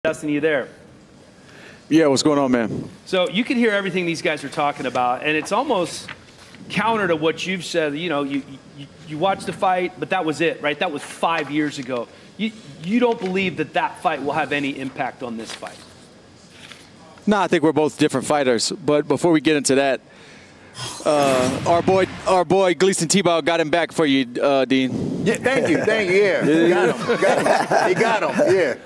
Dustin, you there? Yeah, what's going on, man? So you can hear everything these guys are talking about, and it's almost counter to what you've said. You know, you watched the fight, but that was it, right? That was 5 years ago. You don't believe that that fight will have any impact on this fight? No, I think we're both different fighters. But before we get into that, our boy Gleason Tebow got him back for you, Dean. Yeah, thank you. Yeah, he got him. Yeah.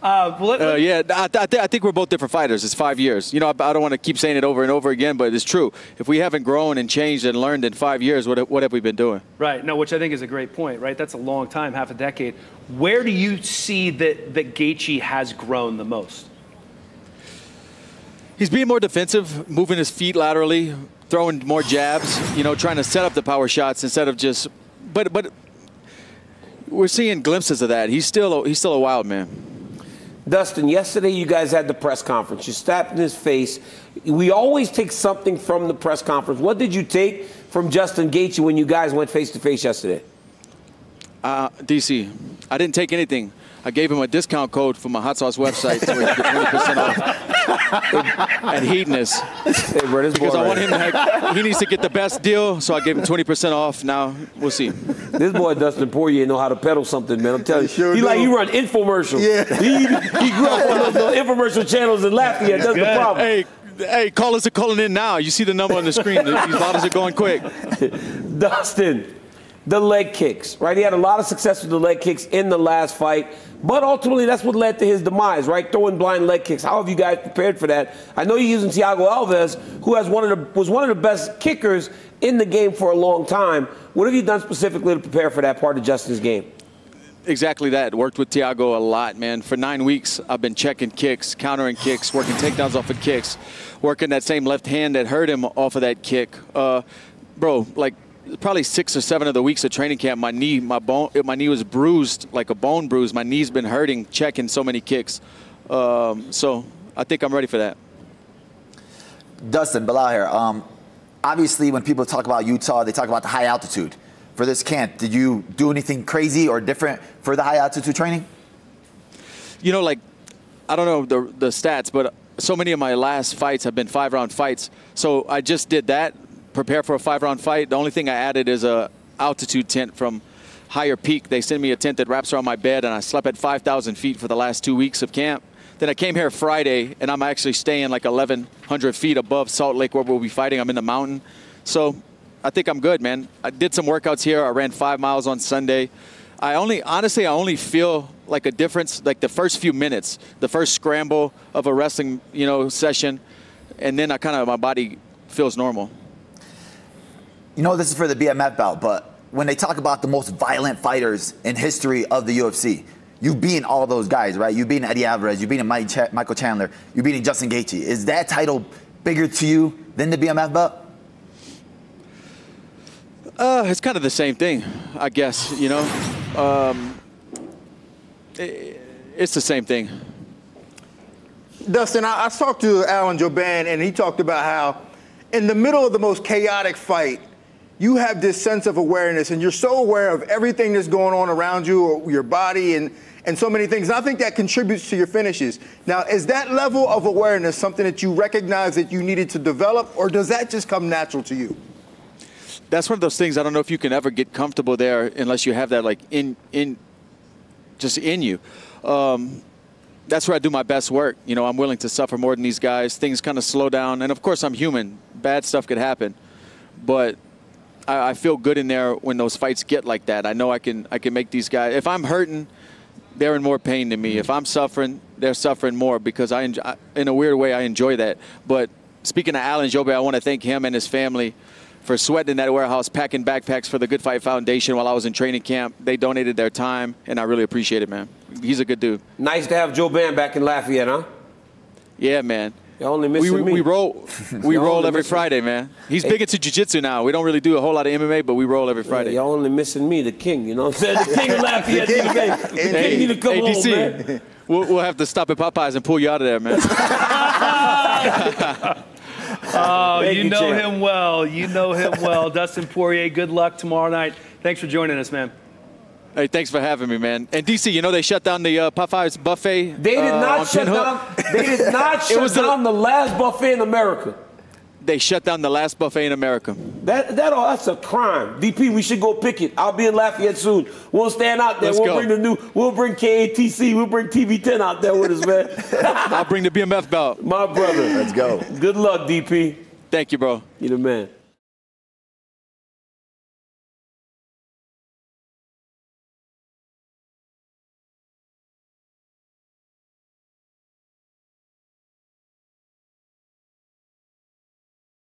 I think we're both different fighters. It's 5 years. You know, I don't want to keep saying it over and over again, but it's true. If we haven't grown and changed and learned in 5 years, what have we been doing? Right. No, which I think is a great point, right? That's a long time, half a decade. Where do you see that Gaethje has grown the most? He's being more defensive, moving his feet laterally, throwing more jabs, you know, trying to set up the power shots instead of just – but we're seeing glimpses of that. He's still a wild man. Dustin, yesterday you guys had the press conference. You slapped in his face. We always take something from the press conference. What did you take from Justin Gaethje when you guys went face-to-face yesterday? DC, I didn't take anything. I gave him a discount code from my hot sauce website to get 20% off. And Hedonist. Hey, bro, this because boy I want him to he needs to get the best deal, so I gave him 20% off. Now, we'll see. This boy, Dustin Poirier, know how to peddle something, man. I'm telling you. Sure He run infomercials. Yeah. He grew up on those infomercial channels in Lafayette. That's the problem. Hey, callers are calling in now. You see the number on the screen. These bottles are going quick. Dustin, the leg kicks, right? He had a lot of success with the leg kicks in the last fight, but ultimately that's what led to his demise, right? Throwing blind leg kicks. How have you guys prepared for that? I know you're using Thiago Alves, who was one of the best kickers in the game for a long time. What have you done specifically to prepare for that part of Justin's game? Exactly that. Worked with Thiago a lot, man. For 9 weeks, I've been checking kicks, countering kicks, working takedowns off of kicks, working that same left hand that hurt him off of that kick. Bro, like, probably 6 or 7 of the weeks of training camp, my knee was bruised, like a bone bruise. My knee's been hurting checking so many kicks. So I think I'm ready for that. Dustin, Bilal here. Obviously, when people talk about Utah, they talk about the high altitude. For this camp, did you do anything crazy or different for the high altitude training? You know, like, I don't know the stats, but so many of my last fights have been 5-round fights. So I just did that. Prepare for a 5-round fight. The only thing I added is a altitude tent from Higher Peak. They send me a tent that wraps around my bed, and I slept at 5,000 feet for the last 2 weeks of camp. Then I came here Friday, and I'm actually staying like 1,100 feet above Salt Lake where we'll be fighting. I'm in the mountain. So I think I'm good, man. I did some workouts here. I ran 5 miles on Sunday. Honestly, I only feel like a difference like the first few minutes, the first scramble of a wrestling, you know, session, and then my body feels normal. You know, this is for the BMF bout, but when they talk about the most violent fighters in history of the UFC, you've beaten all those guys, right? You've beaten Eddie Alvarez, you've beaten Michael Chandler, you've beaten Justin Gaethje. Is that title bigger to you than the BMF bout? It's kind of the same thing, I guess, you know. It's the same thing. Dustin, I talked to Alan Jouban, and he talked about how in the middle of the most chaotic fight, you have this sense of awareness, and you're so aware of everything that's going on around you, or your body, and so many things. And I think that contributes to your finishes. Now, is that level of awareness something that you recognize that you needed to develop, or does that just come natural to you? That's one of those things. I don't know if you can ever get comfortable there unless you have that like just in you. That's where I do my best work. You know, I'm willing to suffer more than these guys. Things kind of slow down, and of course I'm human. Bad stuff could happen, but I feel good in there when those fights get like that. I know I can make these guys. If I'm hurting, they're in more pain than me. If I'm suffering, they're suffering more because in a weird way, I enjoy that. But speaking of Alan Jouban, I want to thank him and his family for sweating in that warehouse, packing backpacks for the Good Fight Foundation while I was in training camp. They donated their time, and I really appreciate it, man. He's a good dude. Nice to have Jouban back in Lafayette, huh? Yeah, man. You're only missing me. We roll every Friday, man. He's big into jiu-jitsu now. We don't really do a whole lot of MMA, but we roll every Friday. Yeah, you're only missing me, the king, you know what I'm saying? The king of Lafayette. The king need to come home, man. We'll have to stop at Popeyes and pull you out of there, man. Oh, you know him well. You know him well. Dustin Poirier, good luck tomorrow night. Thanks for joining us, man. Hey, thanks for having me, man. And DC, you know they shut down the Popeyes buffet. They did not shut down. They did not shut down the last buffet in America. They shut down the last buffet in America. That's a crime. DP, we should go pick it. I'll be in Lafayette soon. We'll stand out there. We'll bring KATC. We'll bring TV10 out there with us, man. I'll bring the BMF belt. My brother. Let's go. Good luck, DP. Thank you, bro. You the man.